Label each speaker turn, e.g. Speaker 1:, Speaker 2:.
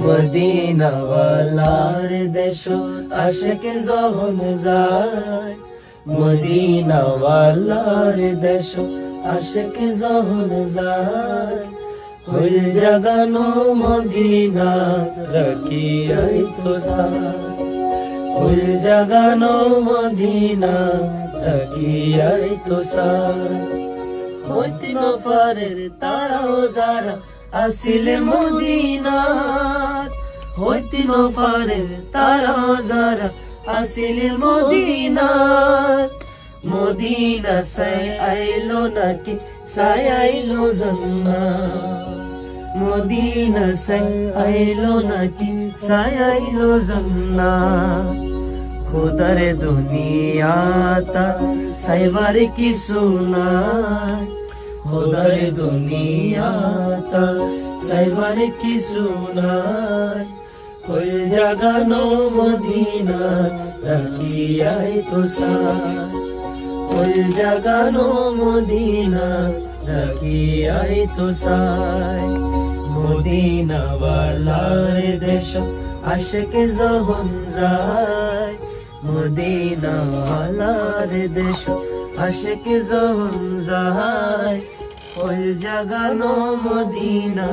Speaker 1: Medina ওয়ালার দেশ আশিক যখন যায়, মদিনা ওয়ালার দেশ আশিক যখন যায়, ফুল জাগানো মদিনা রাখিয়াই তো সায়, ফুল জাগানো মদিনা রাখিয়াই তো সায়। হইতে নফারের তারাও যারা আসিল মদিনাত, হইতে নফারের তারাও যারা আসিল মদিনাত, মদিনা সাই আইলো নাকি সাই আইলো জান্নাত, মদিনা সাই আইলো নাকি সাই আইলো জান্নাত। খুদার দুনিয়াতা সাইবার কি সুনাই, খুদার দুনিয়াতা সাইবার কি সুনাই, ফুল জাগানো মদিনা রাখিয়াই তো সায়, ফুল জাগানো মদিনা রাখিয়াই তো সায়। মদিনা ওয়ালার দেশ আশিক যখন যায়, মদিনা ওয়ালার দেশ আশিক যখন যায়, ফুল জাগানো মদিনা